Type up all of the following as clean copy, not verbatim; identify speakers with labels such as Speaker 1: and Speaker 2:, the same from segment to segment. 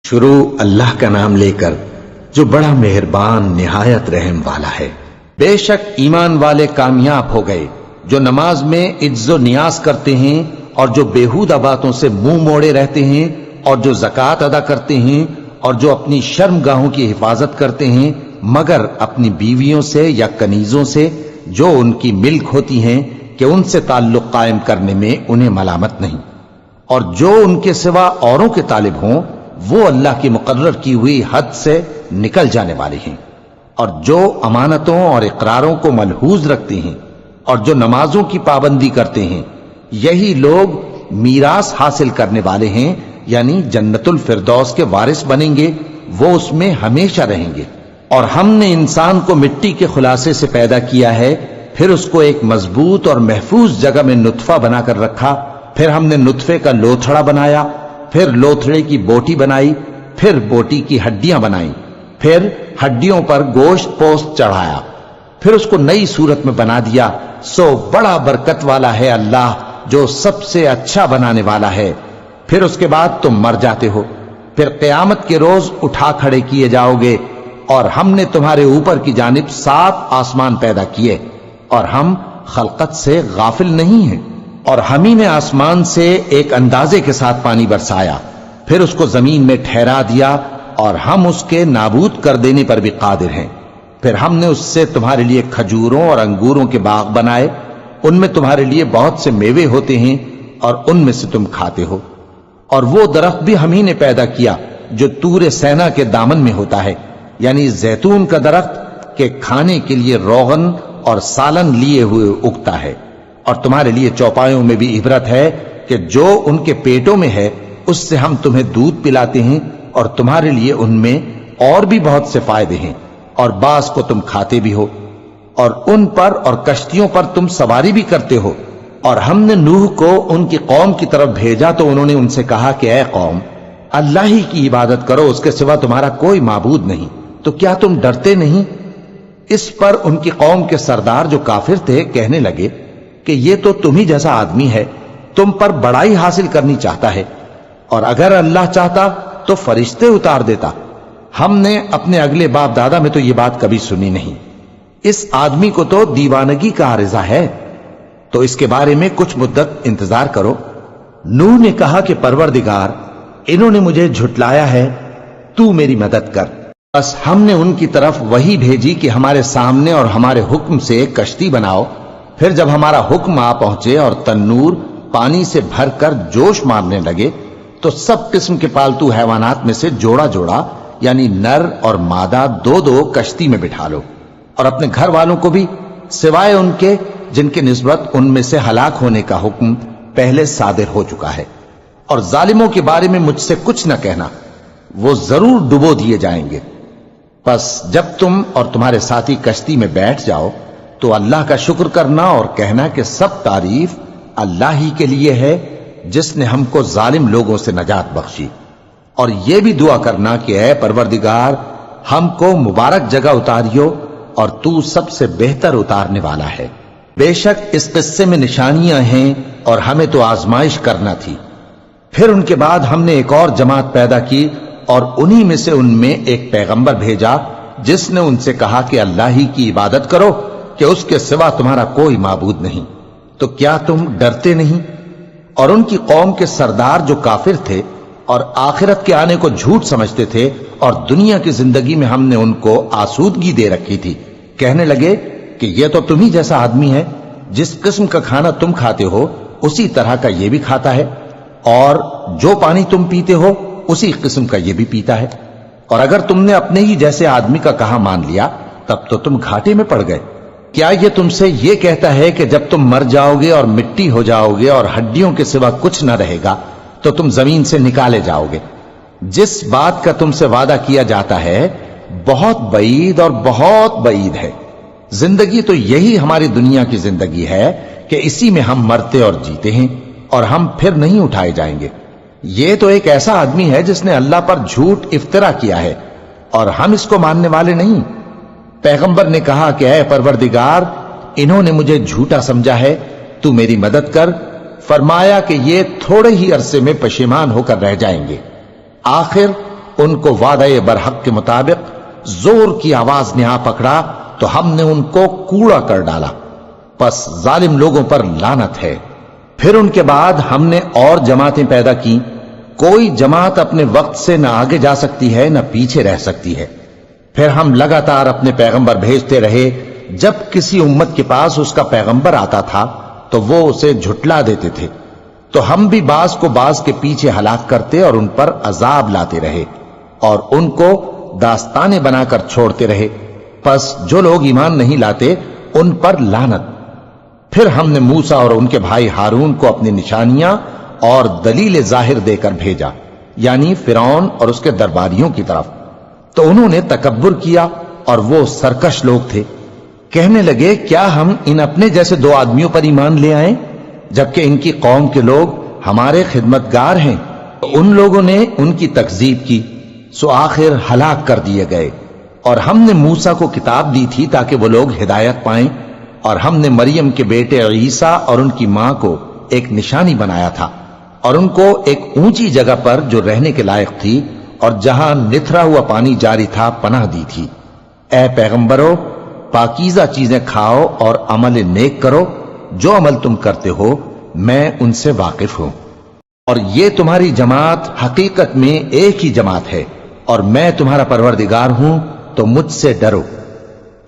Speaker 1: شروع اللہ کا نام لے کر جو بڑا مہربان نہایت رحم والا ہے۔ بے شک ایمان والے کامیاب ہو گئے جو نماز میں عجز و نیاز کرتے ہیں اور جو بیہودہ باتوں سے منہ موڑے رہتے ہیں اور جو زکوٰۃ ادا کرتے ہیں اور جو اپنی شرمگاہوں کی حفاظت کرتے ہیں مگر اپنی بیویوں سے یا کنیزوں سے جو ان کی ملک ہوتی ہیں کہ ان سے تعلق قائم کرنے میں انہیں ملامت نہیں، اور جو ان کے سوا اوروں کے طالب ہوں وہ اللہ کی مقرر کی ہوئی حد سے نکل جانے والے ہیں، اور جو امانتوں اور اقراروں کو ملحوظ رکھتے ہیں اور جو نمازوں کی پابندی کرتے ہیں یہی لوگ میراث حاصل کرنے والے ہیں، یعنی جنت الفردوس کے وارث بنیں گے، وہ اس میں ہمیشہ رہیں گے۔ اور ہم نے انسان کو مٹی کے خلاصے سے پیدا کیا ہے، پھر اس کو ایک مضبوط اور محفوظ جگہ میں نطفہ بنا کر رکھا، پھر ہم نے نطفے کا لوتھڑا بنایا، پھر لوتھڑے کی بوٹی بنائی، پھر بوٹی کی ہڈیاں بنائیں، پھر ہڈیوں پر گوشت پوست چڑھایا، پھر اس کو نئی صورت میں بنا دیا۔ سو بڑا برکت والا ہے اللہ جو سب سے اچھا بنانے والا ہے۔ پھر اس کے بعد تم مر جاتے ہو، پھر قیامت کے روز اٹھا کھڑے کیے جاؤ گے، اور ہم نے تمہارے اوپر کی جانب 7 آسمان پیدا کیے، اور ہم خلقت سے غافل نہیں ہیں۔ اور ہم ہی نے آسمان سے ایک اندازے کے ساتھ پانی برسایا، پھر اس کو زمین میں ٹھہرا دیا، اور ہم اس کے نابود کر دینے پر بھی قادر ہیں۔ پھر ہم نے اس سے تمہارے لیے کھجوروں اور انگوروں کے باغ بنائے، ان میں تمہارے لیے بہت سے میوے ہوتے ہیں اور ان میں سے تم کھاتے ہو۔ اور وہ درخت بھی ہم ہی نے پیدا کیا جو طور سینا کے دامن میں ہوتا ہے، یعنی زیتون کا درخت کہ کھانے کے لیے روغن اور سالن لیے ہوئے اگتا ہے۔ اور تمہارے لیے چوپایوں میں بھی عبرت ہے کہ جو ان کے پیٹوں میں ہے اس سے ہم تمہیں دودھ پلاتے ہیں، اور تمہارے لیے ان میں اور بھی بہت سے فائدے ہیں، اور بعض کو تم کھاتے بھی ہو، اور ان پر اور کشتیوں پر تم سواری بھی کرتے ہو۔ اور ہم نے نوح کو ان کی قوم کی طرف بھیجا تو انہوں نے ان سے کہا کہ اے قوم، اللہ ہی کی عبادت کرو، اس کے سوا تمہارا کوئی معبود نہیں، تو کیا تم ڈرتے نہیں؟ اس پر ان کی قوم کے سردار جو کافر تھے کہنے لگے کہ یہ تو تم ہی جیسا آدمی ہے، تم پر بڑائی حاصل کرنی چاہتا ہے، اور اگر اللہ چاہتا تو فرشتے اتار دیتا۔ ہم نے اپنے اگلے باپ دادا میں تو یہ بات کبھی سنی نہیں، اس آدمی کو تو دیوانگی کا عارضہ ہے، تو اس کے بارے میں کچھ مدت انتظار کرو۔ نوح نے کہا کہ پروردگار، انہوں نے مجھے جھٹلایا ہے، تو میری مدد کر۔ بس ہم نے ان کی طرف وحی بھیجی کہ ہمارے سامنے اور ہمارے حکم سے ایک کشتی بناؤ، پھر جب ہمارا حکم آ پہنچے اور تنور پانی سے بھر کر جوش مارنے لگے تو سب قسم کے پالتو حیوانات میں سے جوڑا جوڑا یعنی نر اور مادہ 2 کشتی میں بٹھا لو، اور اپنے گھر والوں کو بھی سوائے ان کے جن کے نسبت ان میں سے ہلاک ہونے کا حکم پہلے صادر ہو چکا ہے۔ اور ظالموں کے بارے میں مجھ سے کچھ نہ کہنا، وہ ضرور ڈبو دیے جائیں گے۔ پس جب تم اور تمہارے ساتھی کشتی میں بیٹھ جاؤ تو اللہ کا شکر کرنا اور کہنا کہ سب تعریف اللہ ہی کے لیے ہے جس نے ہم کو ظالم لوگوں سے نجات بخشی، اور یہ بھی دعا کرنا کہ اے پروردگار ہم کو مبارک جگہ اتاریو اور تو سب سے بہتر اتارنے والا ہے۔ بے شک اس قصے میں نشانیاں ہیں اور ہمیں تو آزمائش کرنا تھی۔ پھر ان کے بعد ہم نے ایک اور جماعت پیدا کی اور انہی میں سے ان میں ایک پیغمبر بھیجا جس نے ان سے کہا کہ اللہ ہی کی عبادت کرو کہ اس کے سوا تمہارا کوئی معبود نہیں، تو کیا تم ڈرتے نہیں؟ اور ان کی قوم کے سردار جو کافر تھے اور آخرت کے آنے کو جھوٹ سمجھتے تھے اور دنیا کی زندگی میں ہم نے ان کو آسودگی دے رکھی تھی، کہنے لگے کہ یہ تو تم ہی جیسا آدمی ہے، جس قسم کا کھانا تم کھاتے ہو اسی طرح کا یہ بھی کھاتا ہے، اور جو پانی تم پیتے ہو اسی قسم کا یہ بھی پیتا ہے، اور اگر تم نے اپنے ہی جیسے آدمی کا کہا مان لیا تب تو تم گھاٹے میں پڑ گئے۔ کیا یہ تم سے یہ کہتا ہے کہ جب تم مر جاؤ گے اور مٹی ہو جاؤ گے اور ہڈیوں کے سوا کچھ نہ رہے گا تو تم زمین سے نکالے جاؤ گے؟ جس بات کا تم سے وعدہ کیا جاتا ہے بہت بعید اور بہت بعید ہے۔ زندگی تو یہی ہماری دنیا کی زندگی ہے کہ اسی میں ہم مرتے اور جیتے ہیں، اور ہم پھر نہیں اٹھائے جائیں گے۔ یہ تو ایک ایسا آدمی ہے جس نے اللہ پر جھوٹ افطرا کیا ہے، اور ہم اس کو ماننے والے نہیں۔ پیغمبر نے کہا کہ اے پروردگار، انہوں نے مجھے جھوٹا سمجھا ہے، تو میری مدد کر۔ فرمایا کہ یہ تھوڑے ہی عرصے میں پشیمان ہو کر رہ جائیں گے، آخر ان کو وعدہ برحق کے مطابق زور کی آواز نے آ پکڑا تو ہم نے ان کو کوڑا کر ڈالا، پس ظالم لوگوں پر لعنت ہے۔ پھر ان کے بعد ہم نے اور جماعتیں پیدا کی، کوئی جماعت اپنے وقت سے نہ آگے جا سکتی ہے نہ پیچھے رہ سکتی ہے۔ پھر ہم لگاتار اپنے پیغمبر بھیجتے رہے، جب کسی امت کے پاس اس کا پیغمبر آتا تھا تو وہ اسے جھٹلا دیتے تھے، تو ہم بھی بعض کو بعض کے پیچھے ہلاک کرتے اور ان پر عذاب لاتے رہے اور ان کو داستانیں بنا کر چھوڑتے رہے، پس جو لوگ ایمان نہیں لاتے ان پر لعنت۔ پھر ہم نے موسیٰ اور ان کے بھائی ہارون کو اپنی نشانیاں اور دلیل ظاہر دے کر بھیجا، یعنی فرعون اور اس کے درباریوں کی طرف، تو انہوں نے تکبر کیا اور وہ سرکش لوگ تھے۔ کہنے لگے کیا ہم ان اپنے جیسے دو آدمیوں پر ایمان لے آئیں جبکہ ان کی قوم کے لوگ ہمارے خدمتگار ہیں؟ تو ان لوگوں نے ان کی تکذیب کی، سو آخر ہلاک کر دیے گئے۔ اور ہم نے موسیٰ کو کتاب دی تھی تاکہ وہ لوگ ہدایت پائیں، اور ہم نے مریم کے بیٹے عیسیٰ اور ان کی ماں کو ایک نشانی بنایا تھا اور ان کو ایک اونچی جگہ پر جو رہنے کے لائق تھی اور جہاں نتھرا ہوا پانی جاری تھا پناہ دی تھی۔ اے پیغمبرو، پاکیزہ چیزیں کھاؤ اور عمل نیک کرو، جو عمل تم کرتے ہو میں ان سے واقف ہوں، اور یہ تمہاری جماعت حقیقت میں ایک ہی جماعت ہے اور میں تمہارا پروردگار ہوں، تو مجھ سے ڈرو۔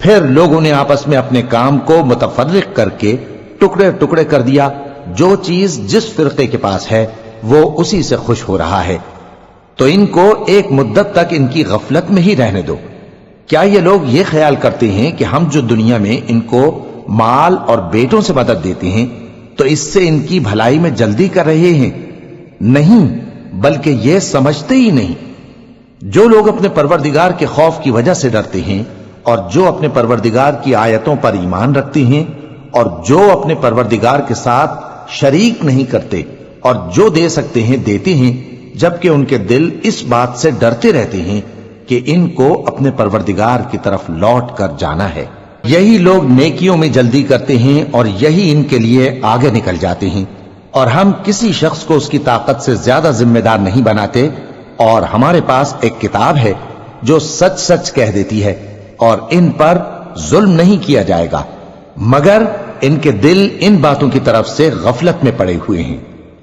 Speaker 1: پھر لوگوں نے آپس میں اپنے کام کو متفرق کر کے ٹکڑے ٹکڑے کر دیا، جو چیز جس فرقے کے پاس ہے وہ اسی سے خوش ہو رہا ہے، تو ان کو ایک مدت تک ان کی غفلت میں ہی رہنے دو۔ کیا یہ لوگ یہ خیال کرتے ہیں کہ ہم جو دنیا میں ان کو مال اور بیٹوں سے مدد دیتے ہیں تو اس سے ان کی بھلائی میں جلدی کر رہے ہیں؟ نہیں، بلکہ یہ سمجھتے ہی نہیں۔ جو لوگ اپنے پروردگار کے خوف کی وجہ سے ڈرتے ہیں اور جو اپنے پروردگار کی آیتوں پر ایمان رکھتے ہیں اور جو اپنے پروردگار کے ساتھ شریک نہیں کرتے اور جو دے سکتے ہیں دیتے ہیں، جبکہ ان کے دل اس بات سے ڈرتے رہتے ہیں کہ ان کو اپنے پروردگار کی طرف لوٹ کر جانا ہے، یہی لوگ نیکیوں میں جلدی کرتے ہیں اور یہی ان کے لیے آگے نکل جاتے ہیں۔ اور ہم کسی شخص کو اس کی طاقت سے زیادہ ذمہ دار نہیں بناتے، اور ہمارے پاس ایک کتاب ہے جو سچ سچ کہہ دیتی ہے، اور ان پر ظلم نہیں کیا جائے گا، مگر ان کے دل ان باتوں کی طرف سے غفلت میں پڑے ہوئے ہیں۔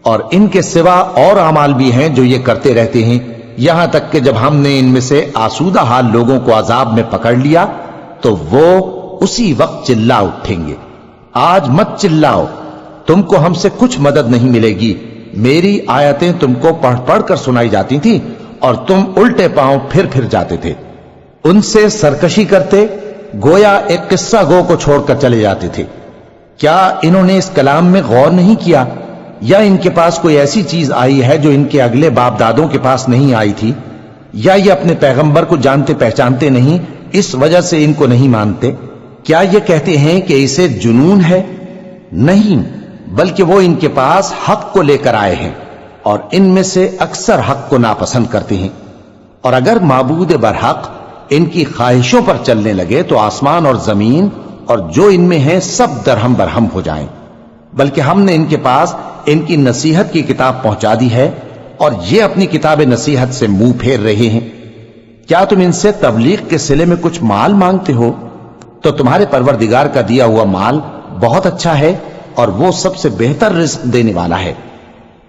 Speaker 1: اور ان کے سوا اور اعمال بھی ہیں جو یہ کرتے رہتے ہیں، یہاں تک کہ جب ہم نے ان میں سے آسودہ حال لوگوں کو عذاب میں پکڑ لیا تو وہ اسی وقت چلا اٹھیں گے۔ آج مت چلاؤ، تم کو ہم سے کچھ مدد نہیں ملے گی، میری آیتیں تم کو پڑھ پڑھ کر سنائی جاتی تھی اور تم الٹے پاؤں پھر جاتے تھے۔ ان سے سرکشی کرتے، گویا ایک قصہ گو کو چھوڑ کر چلے جاتے تھے۔ کیا انہوں نے اس کلام میں غور نہیں کیا، یا ان کے پاس کوئی ایسی چیز آئی ہے جو ان کے اگلے باپ دادوں کے پاس نہیں آئی تھی، یا یہ اپنے پیغمبر کو جانتے پہچانتے نہیں اس وجہ سے ان کو نہیں مانتے؟ کیا یہ کہتے ہیں کہ اسے جنون ہے؟ نہیں، بلکہ وہ ان کے پاس حق کو لے کر آئے ہیں اور ان میں سے اکثر حق کو ناپسند کرتے ہیں۔ اور اگر معبود برحق ان کی خواہشوں پر چلنے لگے تو آسمان اور زمین اور جو ان میں ہیں سب درہم برہم ہو جائیں، بلکہ ہم نے ان کے پاس ان کی نصیحت کی کتاب پہنچا دی ہے اور یہ اپنی کتاب نصیحت سے منہ پھیر رہے ہیں۔ کیا تم ان سے تبلیغ کے صلے میں کچھ مال مانگتے ہو؟ تو تمہارے پروردگار کا دیا ہوا مال بہت اچھا ہے اور وہ سب سے بہتر رزق دینے والا ہے،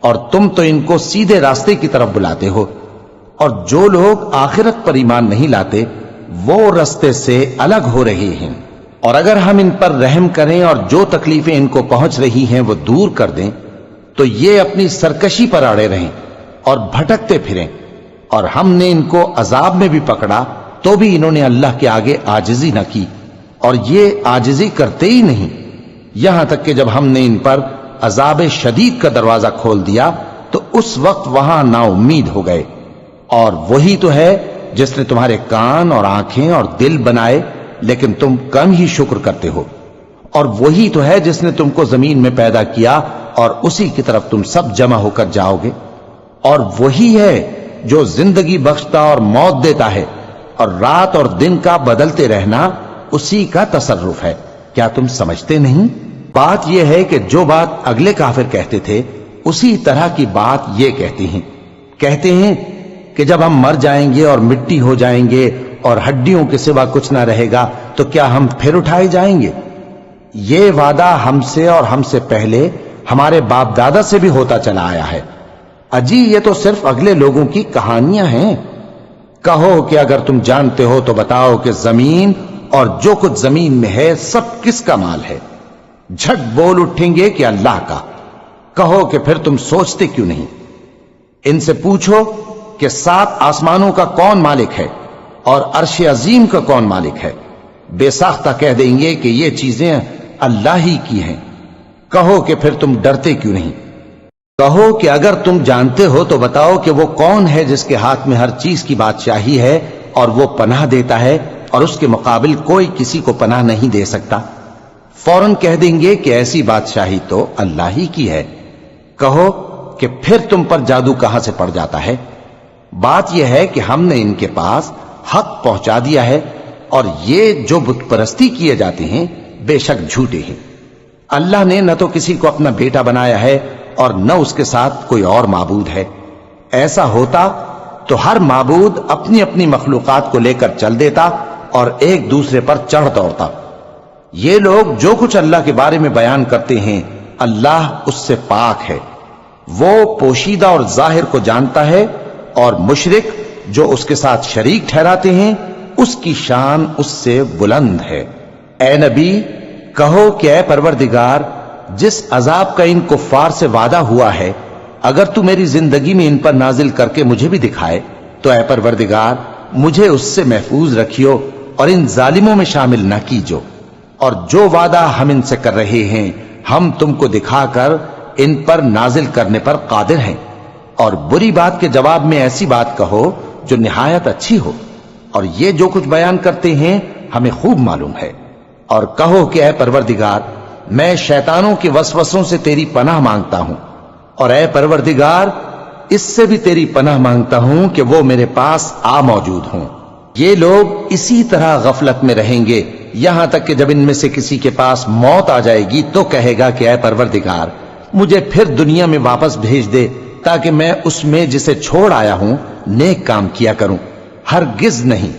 Speaker 1: اور تم تو ان کو سیدھے راستے کی طرف بلاتے ہو، اور جو لوگ آخرت پر ایمان نہیں لاتے وہ راستے سے الگ ہو رہے ہیں۔ اور اگر ہم ان پر رحم کریں اور جو تکلیفیں ان کو پہنچ رہی ہیں وہ دور کر دیں تو یہ اپنی سرکشی پر اڑے رہیں اور بھٹکتے پھریں، اور ہم نے ان کو عذاب میں بھی پکڑا تو بھی انہوں نے اللہ کے آگے عاجزی نہ کی، اور یہ عاجزی کرتے ہی نہیں، یہاں تک کہ جب ہم نے ان پر عذاب شدید کا دروازہ کھول دیا تو اس وقت وہاں نا امید ہو گئے۔ اور وہی تو ہے جس نے تمہارے کان اور آنکھیں اور دل بنائے، لیکن تم کم ہی شکر کرتے ہو، اور وہی تو ہے جس نے تم کو زمین میں پیدا کیا اور اسی کی طرف تم سب جمع ہو کر جاؤ گے، اور وہی ہے جو زندگی بخشتا اور موت دیتا ہے، اور رات اور دن کا بدلتے رہنا اسی کا تصرف ہے۔ کیا تم سمجھتے نہیں؟ بات یہ ہے کہ جو بات اگلے کافر کہتے تھے اسی طرح کی بات یہ کہتے ہیں کہ جب ہم مر جائیں گے اور مٹی ہو جائیں گے اور ہڈیوں کے سوا کچھ نہ رہے گا تو کیا ہم پھر اٹھائے جائیں گے؟ یہ وعدہ ہم سے اور ہم سے پہلے ہمارے باپ دادا سے بھی ہوتا چلا آیا ہے۔ اجی یہ تو صرف اگلے لوگوں کی کہانیاں ہیں۔ کہو کہ اگر تم جانتے ہو تو بتاؤ کہ زمین اور جو کچھ زمین میں ہے سب کس کا مال ہے؟ جھٹ بول اٹھیں گے کہ اللہ کا۔ کہو کہ پھر تم سوچتے کیوں نہیں؟ ان سے پوچھو کہ 7 آسمانوں کا کون مالک ہے اور عرش عظیم کا کون مالک ہے؟ بے ساختہ کہہ دیں گے کہ یہ چیزیں اللہ ہی کی ہیں۔ کہو کہ پھر تم ڈرتے کیوں نہیں؟ کہو کہ اگر تم جانتے ہو تو بتاؤ کہ وہ کون ہے جس کے ہاتھ میں ہر چیز کی بادشاہی ہے اور وہ پناہ دیتا ہے اور اس کے مقابل کوئی کسی کو پناہ نہیں دے سکتا؟ فوراً کہہ دیں گے کہ ایسی بادشاہی تو اللہ ہی کی ہے۔ کہو کہ پھر تم پر جادو کہاں سے پڑ جاتا ہے؟ بات یہ ہے کہ ہم نے ان کے پاس حق پہنچا دیا ہے اور یہ جو بت پرستی کیے جاتے ہیں بے شک جھوٹے ہیں۔ اللہ نے نہ تو کسی کو اپنا بیٹا بنایا ہے اور نہ اس کے ساتھ کوئی اور معبود ہے۔ ایسا ہوتا تو ہر معبود اپنی اپنی مخلوقات کو لے کر چل دیتا اور ایک دوسرے پر چڑھ دوڑتا۔ یہ لوگ جو کچھ اللہ کے بارے میں بیان کرتے ہیں اللہ اس سے پاک ہے، وہ پوشیدہ اور ظاہر کو جانتا ہے، اور مشرک جو اس کے ساتھ شریک ٹھہراتے ہیں اس کی شان اس سے بلند ہے۔ اے نبی کہو کہ اے پروردگار، جس عذاب کا ان کفار سے وعدہ ہوا ہے اگر تو میری زندگی میں ان پر نازل کر کے مجھے بھی دکھائے تو اے پروردگار مجھے اس سے محفوظ رکھیو اور ان ظالموں میں شامل نہ کیجو، اور جو وعدہ ہم ان سے کر رہے ہیں ہم تم کو دکھا کر ان پر نازل کرنے پر قادر ہیں۔ اور بری بات کے جواب میں ایسی بات کہو جو نہایت اچھی ہو، اور یہ جو کچھ بیان کرتے ہیں ہمیں خوب معلوم ہے۔ اور کہو کہ اے پروردگار میں شیطانوں کے وسوسوں سے تیری پناہ مانگتا ہوں، اور اے پروردگار اس سے بھی تیری پناہ مانگتا ہوں کہ وہ میرے پاس آ موجود ہوں۔ یہ لوگ اسی طرح غفلت میں رہیں گے یہاں تک کہ جب ان میں سے کسی کے پاس موت آ جائے گی تو کہے گا کہ اے پروردگار مجھے پھر دنیا میں واپس بھیج دے تاکہ میں اس میں جسے چھوڑ آیا ہوں نیک کام کیا کروں۔ ہرگز نہیں،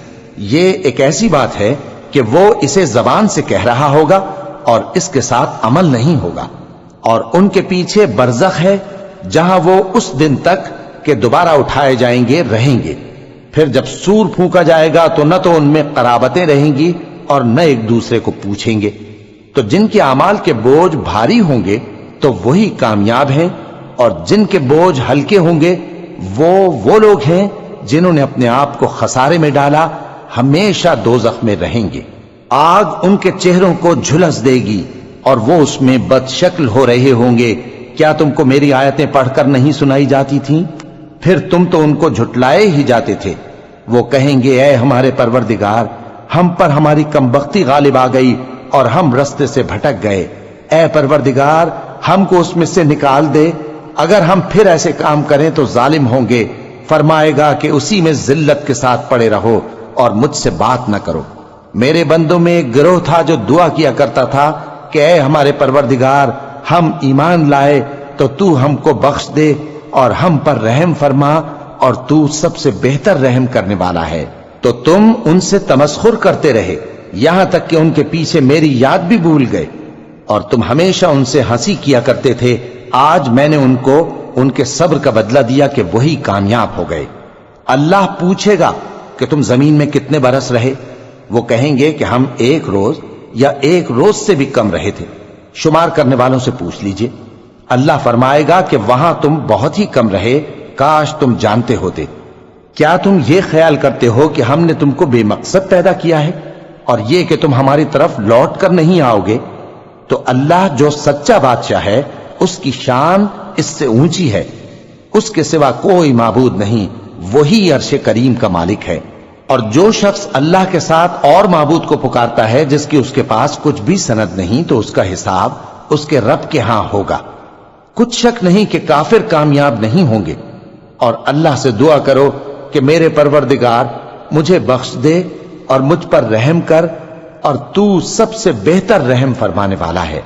Speaker 1: یہ ایک ایسی بات ہے کہ وہ اسے زبان سے کہہ رہا ہوگا اور اس کے ساتھ عمل نہیں ہوگا۔ اور ان کے پیچھے برزخ ہے جہاں وہ اس دن تک کہ دوبارہ اٹھائے جائیں گے رہیں گے۔ پھر جب سور پھونکا جائے گا تو نہ تو ان میں قرابتیں رہیں گی اور نہ ایک دوسرے کو پوچھیں گے۔ تو جن کے اعمال کے بوجھ بھاری ہوں گے تو وہی کامیاب ہیں، اور جن کے بوجھ ہلکے ہوں گے وہ لوگ ہیں جنہوں نے اپنے آپ کو خسارے میں ڈالا، ہمیشہ دوزخ میں رہیں گے۔ آگ ان کے چہروں کو جھلس دے گی اور وہ اس میں بد شکل ہو رہے ہوں گے۔ کیا تم کو میری آیتیں پڑھ کر نہیں سنائی جاتی تھیں؟ پھر تم تو ان کو جھٹلائے ہی جاتے تھے۔ وہ کہیں گے اے ہمارے پروردگار ہم پر ہماری کمبختی غالب آ گئی اور ہم رستے سے بھٹک گئے۔ اے پروردگار ہم کو اس میں سے نکال دے، اگر ہم پھر ایسے کام کریں تو ظالم ہوں گے۔ فرمائے گا کہ اسی میں ذلت کے ساتھ پڑے رہو اور مجھ سے بات نہ کرو۔ میرے بندوں میں ایک گروہ تھا جو دعا کیا کرتا تھا کہ اے ہمارے پروردگار ہم ایمان لائے تو تو ہم کو بخش دے اور ہم پر رحم فرما، اور تو سب سے بہتر رحم کرنے والا ہے۔ تو تم ان سے تمسخر کرتے رہے یہاں تک کہ ان کے پیچھے میری یاد بھی بھول گئے، اور تم ہمیشہ ان سے ہنسی کیا کرتے تھے۔ آج میں نے ان کو ان کے صبر کا بدلہ دیا کہ وہی کامیاب ہو گئے۔ اللہ پوچھے گا کہ تم زمین میں کتنے برس رہے؟ وہ کہیں گے کہ ہم 1 روز یا 1 روز سے بھی کم رہے تھے، شمار کرنے والوں سے پوچھ لیجئے۔ اللہ فرمائے گا کہ وہاں تم بہت ہی کم رہے، کاش تم جانتے ہوتے۔ کیا تم یہ خیال کرتے ہو کہ ہم نے تم کو بے مقصد پیدا کیا ہے اور یہ کہ تم ہماری طرف لوٹ کر نہیں آؤ گے؟ تو اللہ جو سچا بادشاہ ہے اس کی شان اس سے اونچی ہے، اس کے سوا کوئی معبود نہیں، وہی عرش کریم کا مالک ہے۔ اور جو شخص اللہ کے ساتھ اور معبود کو پکارتا ہے جس کی اس کے پاس کچھ بھی سند نہیں تو اس کا حساب اس کے رب کے ہاں ہوگا۔ کچھ شک نہیں کہ کافر کامیاب نہیں ہوں گے۔ اور اللہ سے دعا کرو کہ میرے پروردگار مجھے بخش دے اور مجھ پر رحم کر، اور تو سب سے بہتر رحم فرمانے والا ہے۔